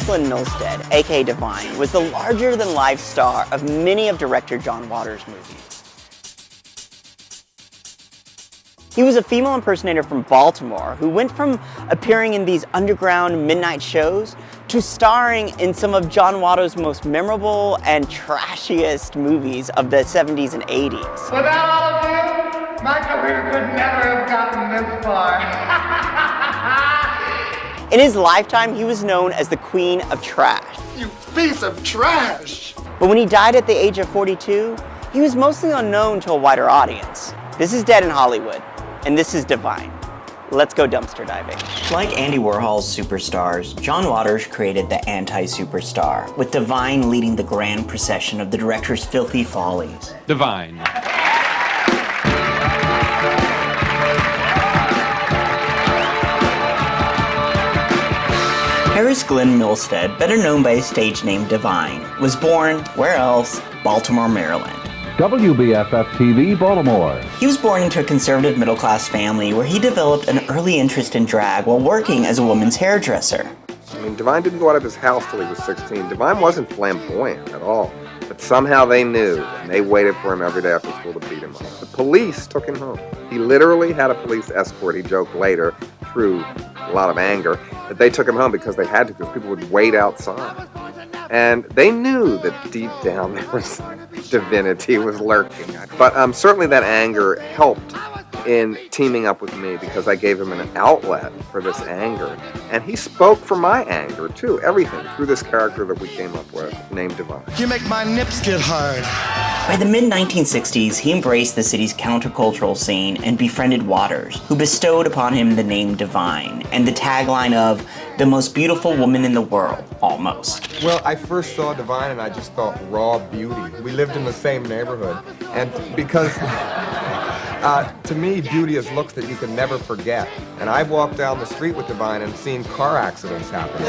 Glenn Milstead, aka Divine, was the larger-than-life star of many of director John Waters' movies. He was a female impersonator from Baltimore who went from appearing in these underground midnight shows to starring in some of John Waters' most memorable and trashiest movies of the 70s and 80s. Without all of you, my career could never have gotten this far. In his lifetime, he was known as the Queen of Trash. You piece of trash! But when he died at the age of 42, he was mostly unknown to a wider audience. This is Dead in Hollywood, and this is Divine. Let's go dumpster diving. Like Andy Warhol's superstars, John Waters created the anti-superstar, with Divine leading the grand procession of the director's filthy follies. Divine. Harris Glenn Milstead, better known by his stage name Divine, was born, where else? Baltimore, Maryland. WBFF-TV, Baltimore. He was born into a conservative middle-class family where he developed an early interest in drag while working as a woman's hairdresser. I mean, Divine didn't go out of his house till he was 16. Divine wasn't flamboyant at all. But somehow they knew, and they waited for him every day after school to beat him up. The police took him home. He literally had a police escort. He joked later, through a lot of anger, that they took him home because they had to, because people would wait outside. And they knew that deep down there was divinity was lurking. But certainly that anger helped in teaming up with me because I gave him an outlet for this anger. And he spoke for my anger, too. Everything through this character that we came up with, named Divine. You make my nips get hard. By the mid-1960s, he embraced the city's countercultural scene and befriended Waters, who bestowed upon him the name Divine and the tagline of the most beautiful woman in the world, almost. Well, I first saw Divine and I just thought raw beauty. We lived in the same neighborhood. And because to me, beauty is looks that you can never forget. And I've walked down the street with Divine and seen car accidents happen.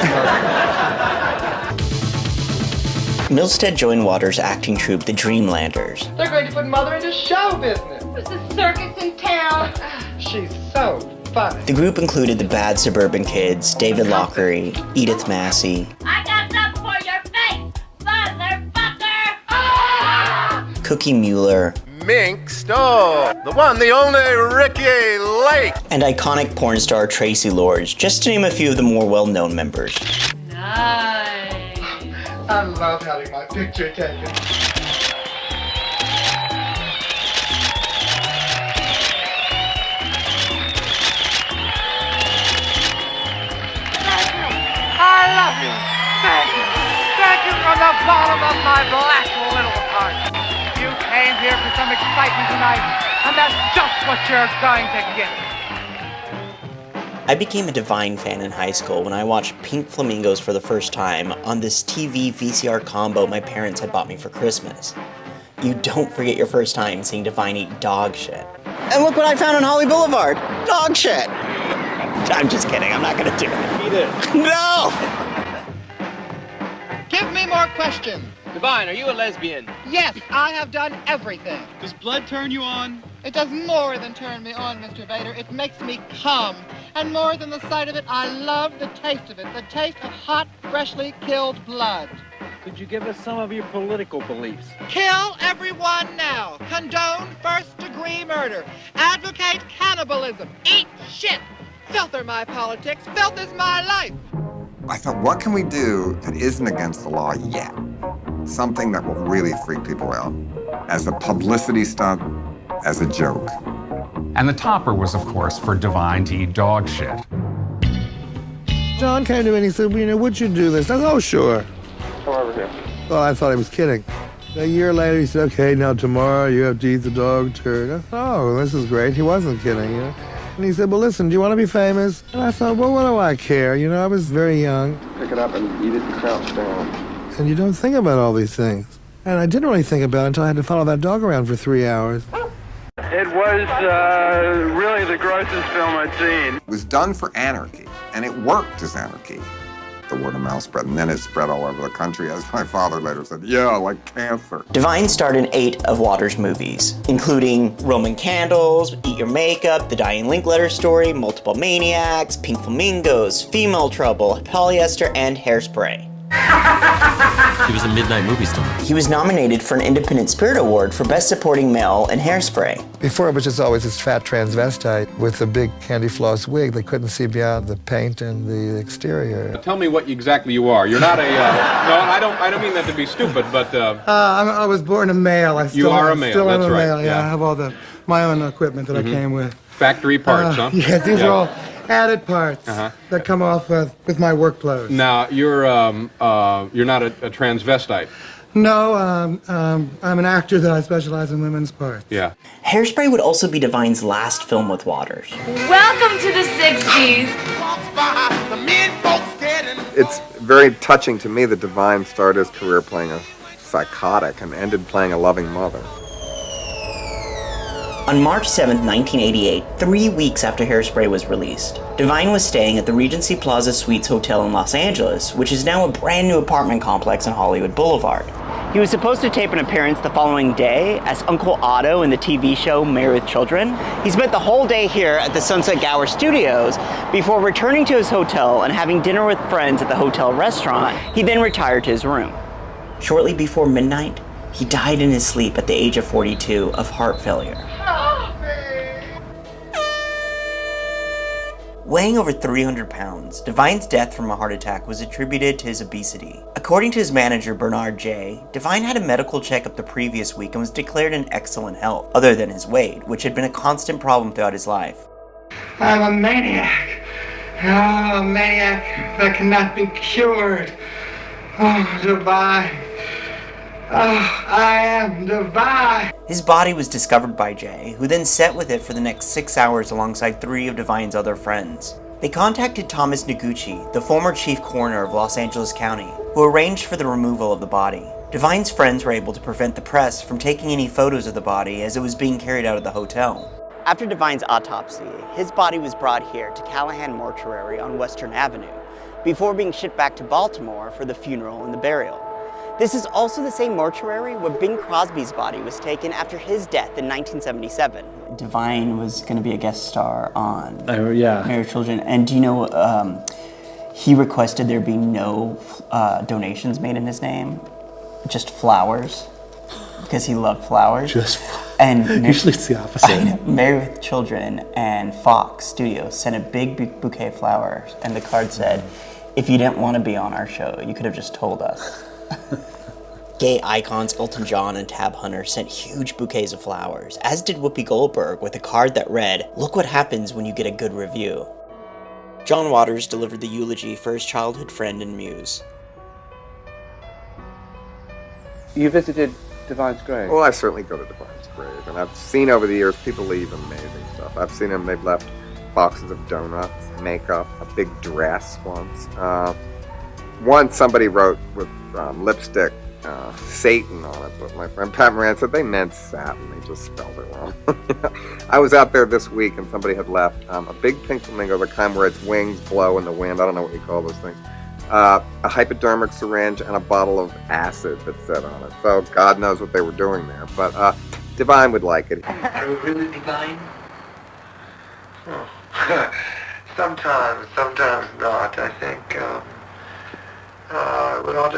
Milstead joined Waters' acting troupe, the Dreamlanders. They're going to put Mother into show business. There's a circus in town. She's so funny. The group included the Bad Suburban Kids, David Lockery, Edith Massey, I got something for your face, motherfucker! Ah! Cookie Mueller, Mink Stole, the one, the only Ricky Lake, and iconic porn star Tracy Lords, just to name a few of the more well-known members. Nice. I love having my picture taken. I love you. Thank you. Thank you from the bottom of my black little heart. You came here for some excitement tonight, and that's just what you're going to get. I became a Divine fan in high school when I watched Pink Flamingos for the first time on this TV VCR combo my parents had bought me for Christmas. You don't forget your first time seeing Divine eat dog shit. And look what I found on Holly Boulevard! Dog shit! I'm just kidding, I'm not gonna do it. Eat it. No! Give me more questions. Divine, are you a lesbian? Yes, I have done everything. Does blood turn you on? It does more than turn me on, Mr. Vader. It makes me come. And more than the sight of it, I love the taste of it. The taste of hot, freshly killed blood. Could you give us some of your political beliefs? Kill everyone now. Condone first-degree murder. Advocate cannibalism. Eat shit. Filth are my politics. Filth is my life. I thought, what can we do that isn't against the law yet? Something that will really freak people out. As a publicity stunt, as a joke. And the topper was, of course, for Divine to eat dog shit. John came to me and he said, would you do this? I said, oh, sure. Come over here. Well, I thought he was kidding. A year later, he said, okay, now tomorrow you have to eat the dog turd. I thought, oh, this is great. He wasn't kidding, And he said, well, listen, do you want to be famous? And I thought, well, what do I care? I was very young. Pick it up and eat it and crouch down. And you don't think about all these things. And I didn't really think about it until I had to follow that dog around for 3 hours. It was really the grossest film I'd seen. It was done for anarchy. And it worked as anarchy. The word of mouth spread, and then it spread all over the country, as my father later said, yeah, like cancer. Divine starred in 8 of Waters' movies, including Roman Candles, Eat Your Makeup, The Diane Linkletter Story, Multiple Maniacs, Pink Flamingos, Female Trouble, Polyester, and Hairspray. He was a midnight movie star. He was nominated for an Independent Spirit Award for Best Supporting Male in Hairspray. Before, it was just always this fat transvestite with a big candy floss wig. They couldn't see beyond the paint and the exterior. Tell me what exactly you are. You're not a, no, I don't mean that to be stupid, but... I was born a male. You are a male, still that's am a right. male, yeah. I have all my own equipment that I came with. Factory parts, huh? Yes, these are all added parts that come off with my work clothes. Now, you're not a transvestite. No, I'm an actor that I specialize in women's parts. Yeah. Hairspray would also be Divine's last film with Waters. Welcome to the 60s. It's very touching to me that Divine started his career playing a psychotic and ended playing a loving mother. On March 7, 1988, 3 weeks after Hairspray was released, Divine was staying at the Regency Plaza Suites Hotel in Los Angeles, which is now a brand new apartment complex on Hollywood Boulevard. He was supposed to tape an appearance the following day as Uncle Otto in the TV show Married with Children. He spent the whole day here at the Sunset Gower Studios before returning to his hotel and having dinner with friends at the hotel restaurant. He then retired to his room. Shortly before midnight, he died in his sleep at the age of 42 of heart failure. Weighing over 300 pounds, Divine's death from a heart attack was attributed to his obesity. According to his manager, Bernard J., Divine had a medical checkup the previous week and was declared in excellent health, other than his weight, which had been a constant problem throughout his life. I'm a maniac. Oh, a maniac that cannot be cured. Oh, Divine. Oh, I am Divine. His body was discovered by Jay, who then sat with it for the next 6 hours alongside 3 of Divine's other friends. They contacted Thomas Noguchi, the former chief coroner of Los Angeles County, who arranged for the removal of the body. Divine's friends were able to prevent the press from taking any photos of the body as it was being carried out of the hotel. After Divine's autopsy, his body was brought here to Callahan Mortuary on Western Avenue, before being shipped back to Baltimore for the funeral and the burial. This is also the same mortuary where Bing Crosby's body was taken after his death in 1977. Divine was going to be a guest star on Married with Children, and do you know he requested there be no donations made in his name, just flowers, because he loved flowers. And usually it's the opposite. Married with Children and Fox Studios sent a big bouquet of flowers, and the card said, "If you didn't want to be on our show, you could have just told us." Gay icons Elton John and Tab Hunter sent huge bouquets of flowers, as did Whoopi Goldberg with a card that read, "Look what happens when you get a good review." John Waters delivered the eulogy for his childhood friend and muse. You visited Divine's grave? Well, I certainly go to Divine's grave, and I've seen over the years people leave amazing stuff. I've seen them, they've left boxes of donuts, makeup, a big dress once. Once somebody wrote with lipstick Satan on it, but my friend Pat Moran said they meant satin, they just spelled it wrong. I was out there this week and somebody had left a big pink flamingo, the kind where its wings blow in the wind, I don't know what you call those things, a hypodermic syringe and a bottle of acid that said on it. So God knows what they were doing there, but Divine would like it. Are we really Divine? Sometimes not. I think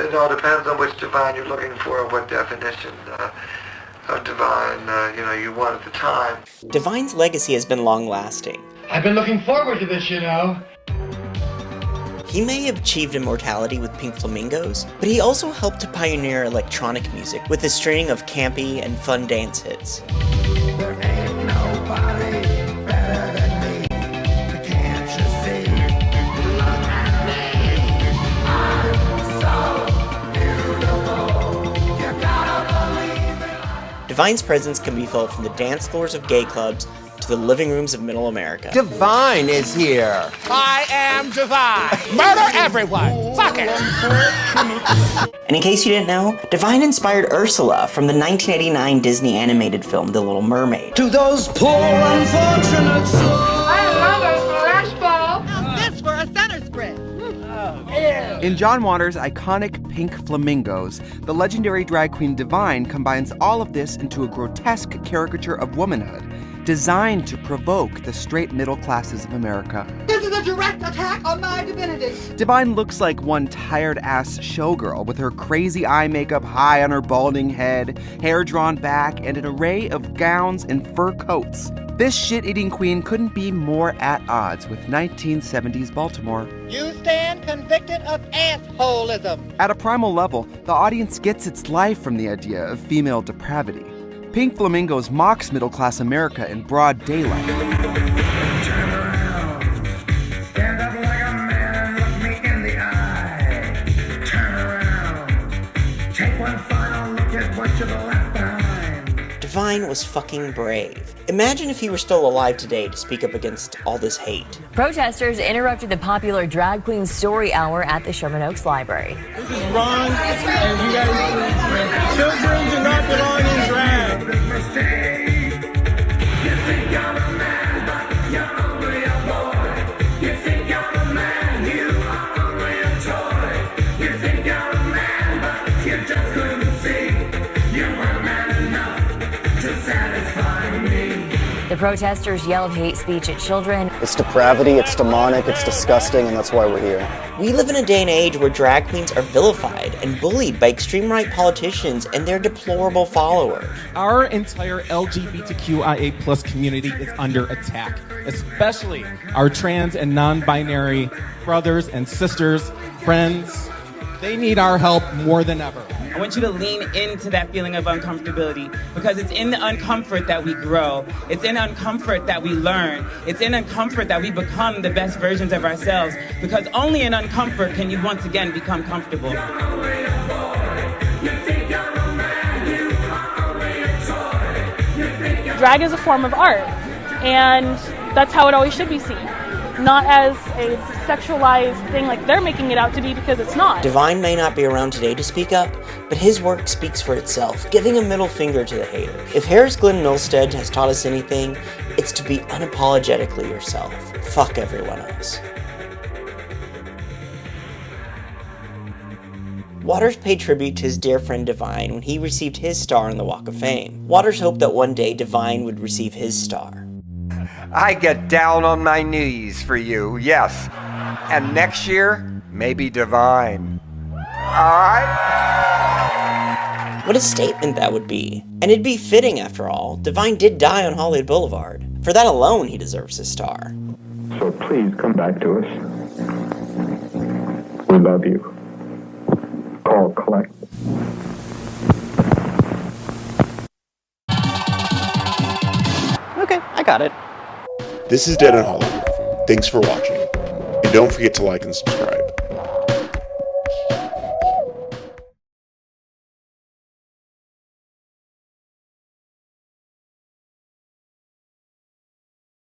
it all depends on which divine you're looking for, what definition of divine you want at the time. Divine's legacy has been long-lasting. I've been looking forward to this, you know. He may have achieved immortality with Pink Flamingos, but he also helped to pioneer electronic music with a string of campy and fun dance hits. There ain't nobody better than me. Can't you see? Look at me. I'm so beautiful. You gotta believe it. Divine's presence can be felt from the dance floors of gay clubs to the living rooms of Middle America. Divine is here. I am Divine. Murder everyone. Fuck it. And in case you didn't know, Divine inspired Ursula from the 1989 Disney animated film The Little Mermaid. To those poor unfortunate souls. I love a flashball. How's this for a senator? In John Waters' iconic Pink Flamingos, the legendary drag queen Divine combines all of this into a grotesque caricature of womanhood, designed to provoke the straight middle classes of America. This is a direct attack on my divinity. Divine looks like one tired-ass showgirl with her crazy eye makeup high on her balding head, hair drawn back, and an array of gowns and fur coats. This shit-eating queen couldn't be more at odds with 1970s Baltimore. You stand convicted of assholism. At a primal level, the audience gets its life from the idea of female depravity. Pink Flamingos mocks middle-class America in broad daylight. Turn around, stand up like a man and look me in the eye. Turn around, take one final look at what you've left behind. Divine was fucking brave. Imagine if he were still alive today to speak up against all this hate. Protesters interrupted the popular drag queen story hour at the Sherman Oaks Library. This is wrong, and you guys, children do not belong in drag. You think you're a man, but you're only a boy. You think you're a man, you are only a toy. You think you're a man, but you just couldn't see. You weren't man enough to satisfy me. The protesters yelled hate speech at children. It's depravity, it's demonic, it's disgusting, and that's why we're here. We live in a day and age where drag queens are vilified and bullied by extreme right politicians and their deplorable followers. Our entire LGBTQIA plus community is under attack, especially our trans and non-binary brothers and sisters, friends. They need our help more than ever. I want you to lean into that feeling of uncomfortability, because it's in the uncomfort that we grow. It's in uncomfort that we learn. It's in uncomfort that we become the best versions of ourselves, because only in uncomfort can you once again become comfortable. Drag is a form of art, and that's how it always should be seen. Not as a sexualized thing like they're making it out to be, because it's not. Divine may not be around today to speak up, but his work speaks for itself, giving a middle finger to the haters. If Harris Glenn Milstead has taught us anything, it's to be unapologetically yourself. Fuck everyone else. Waters paid tribute to his dear friend Divine when he received his star on the Walk of Fame. Waters hoped that one day Divine would receive his star. I get down on my knees for you, yes. And next year, maybe Divine. Alright? What a statement that would be. And it'd be fitting, after all. Divine did die on Hollywood Boulevard. For that alone, he deserves his star. So please come back to us. We love you. Call collect. Okay, I got it. This is Dead in Hollywood. Thanks for watching. And don't forget to like and subscribe.